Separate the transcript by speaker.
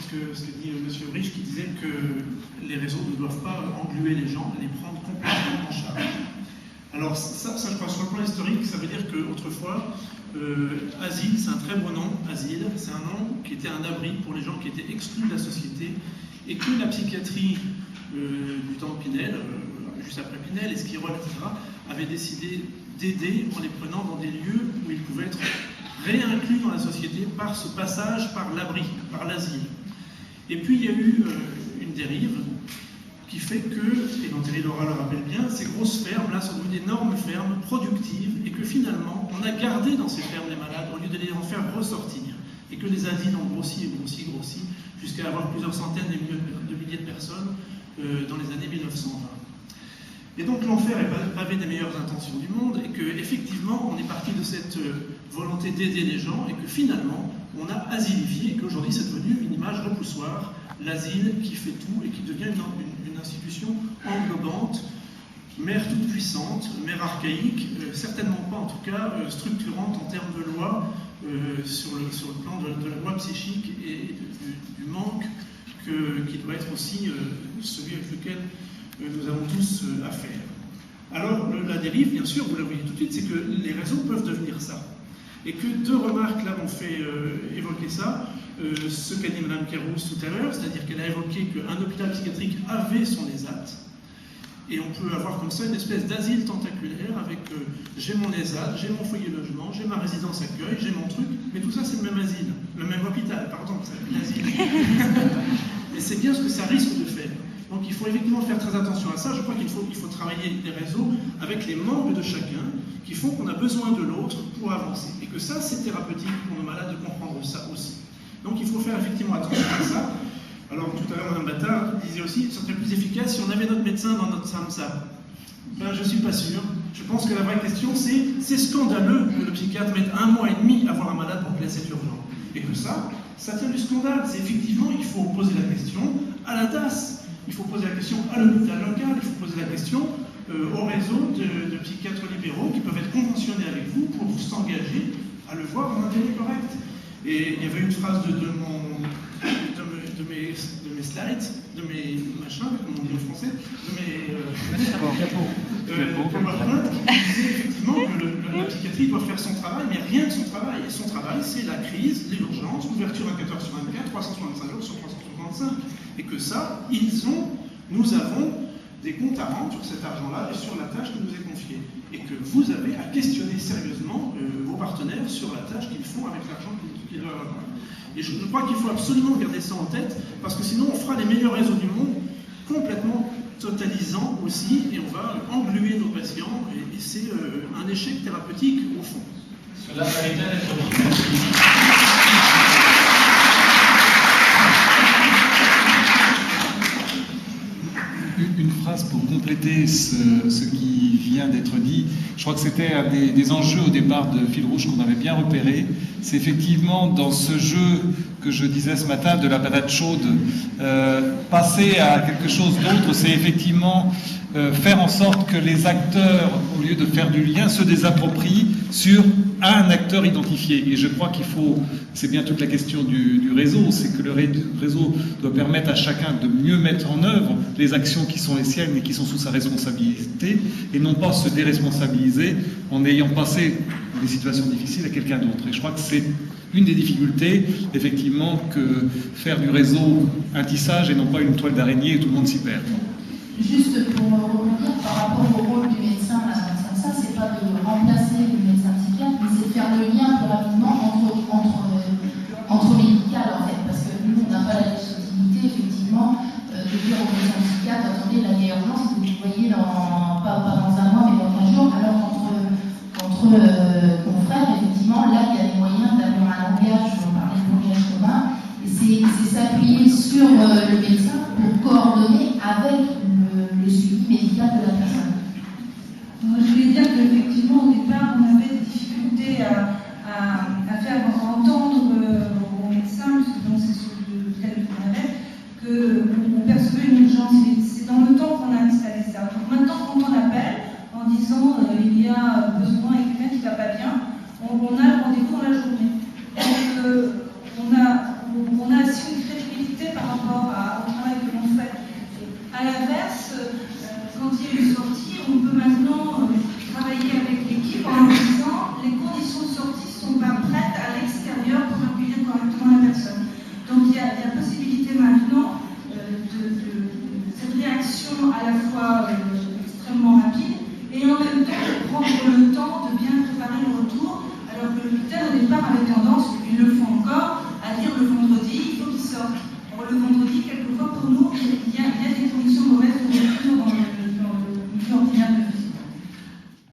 Speaker 1: ce que dit M. Rich, qui disait que les réseaux ne doivent pas engluer les gens et les prendre complètement en charge. Alors ça, je crois, sur le plan historique, ça veut dire qu'autrefois, asile, c'est un très beau nom, asile, c'est un nom qui était un abri pour les gens qui étaient exclus de la société, et que la psychiatrie du temps de Pinel, juste après Pinel, Esquirol, etc., avait décidé d'aider en les prenant dans des lieux où ils pouvaient être réinclus dans la société par ce passage par l'abri, par l'asile. Et puis il y a eu une dérive qui fait que, et Thierry Laura le rappelle bien, ces grosses fermes là sont devenues d'énormes fermes productives et que finalement on a gardé dans ces fermes les malades au lieu de les en faire ressortir. Et que les asiles ont grossi et grossi, grossi, jusqu'à avoir plusieurs centaines de milliers de personnes dans les années 1920. Et donc l'enfer est pavé des meilleures intentions du monde, et qu'effectivement on est parti de cette volonté d'aider les gens, et que finalement on a asilifié, et qu'aujourd'hui c'est devenu une image repoussoire, l'asile qui fait tout et qui devient une institution englobante, mère toute puissante, mère archaïque, certainement pas en tout cas structurante en termes de loi, sur le plan de la loi psychique et du manque qui doit être aussi celui avec lequel nous avons tous affaire. Alors, la dérive, bien sûr, vous la voyez tout de suite, c'est que les réseaux peuvent devenir ça. Et que deux remarques là m'ont fait évoquer ça. Ce qu'a dit Mme Kérousse tout à l'heure, c'est-à-dire qu'elle a évoqué qu'un hôpital psychiatrique avait son ESAT. Et on peut avoir comme ça une espèce d'asile tentaculaire avec j'ai mon ESAT, j'ai mon foyer logement, j'ai ma résidence accueil, j'ai mon truc, mais tout ça c'est le même asile, le même hôpital, pardon, c'est l'asile. Et c'est bien ce que ça risque de faire. Donc il faut effectivement faire très attention à ça. Je crois qu'il faut travailler les réseaux avec les manques de chacun qui font qu'on a besoin de l'autre pour avancer. Et que ça, c'est thérapeutique pour nos malades de comprendre ça aussi. Donc il faut faire effectivement attention à ça. Alors tout à l'heure, Mme Battard disait aussi que ce serait plus efficace si on avait notre médecin dans notre SAMSA. Ben, je ne suis pas sûr. Je pense que la vraie question, c'est scandaleux que le psychiatre mette 1 mois et demi à voir un malade pour qu'il laisse être urgent. Et que ça tient du scandale. C'est effectivement, il faut poser la question à la DAS. Il faut poser la question à l'hôpital local, il faut poser la question au réseau de psychiatres libéraux qui peuvent être conventionnés avec vous pour s'engager à le voir en intérêt correct. Et il y avait une phrase de mes slides, de mes machins, comme on dit en français, de mes PowerPoint, qui disait effectivement que la psychiatrie doit faire son travail, mais rien que son travail. Et son travail, c'est la crise, l'urgence, l'ouverture 24 heures sur 24, 365 jours sur 365. Et que ça, nous avons des comptes à rendre sur cet argent-là et sur la tâche qui nous est confiée. Et que vous avez à questionner sérieusement vos partenaires sur la tâche qu'ils font avec l'argent qu'ils doivent avoir. Et je crois qu'il faut absolument garder ça en tête, parce que sinon on fera les meilleurs réseaux du monde, complètement totalisants aussi, et on va engluer nos patients, et c'est un échec thérapeutique au fond.
Speaker 2: Sur la parité,
Speaker 3: une phrase pour compléter ce qui vient d'être dit. Je crois que c'était un des enjeux au départ de Fil Rouge qu'on avait bien repéré. C'est effectivement dans ce jeu que je disais ce matin de la patate chaude, passer à quelque chose d'autre, c'est effectivement faire en sorte que les acteurs, au lieu de faire du lien, se désapproprient sur un acteur identifié. Et je crois qu'il faut, c'est bien toute la question du réseau, c'est que le réseau doit permettre à chacun de mieux mettre en œuvre les actions qui sont les siennes et qui sont sous sa responsabilité, et non pas se déresponsabiliser en ayant passé des situations difficiles à quelqu'un d'autre. Et je crois que c'est une des difficultés, effectivement, que faire du réseau un tissage et non pas une toile d'araignée et tout le monde s'y perd.
Speaker 4: Juste pour rebondir par rapport au rôle du médecin, ça, c'est pas de remplacer le médecin psychiatre, mais c'est de faire le lien plus rapidement entre médical en fait, parce que nous, on n'a pas la légitimité, effectivement, de dire au médecin psychiatre, attendez, la urgence, vous voyez pas dans un mois, mais dans 15 jours, alors entre confrères, effectivement, là, il y a des moyens d'avoir un langage, on parlait de langage commun, et c'est s'appuyer sur le médecin pour coordonner avec le suivi médical de la personne.
Speaker 5: Je voulais dire qu'effectivement, au départ, on avait des difficultés à faire entendre aux médecins, parce que c'est sur lequel on avait, qu'on percevait une urgence. C'est dans le temps qu'on a installé ça. Donc maintenant, quand on appelle en disant il y a besoin et quelqu'un qui ne va pas bien, on a le rendez-vous dans la journée. Donc on a aussi une crédibilité à lire le vendredi, il faut qu'ils sortent. Or, le vendredi,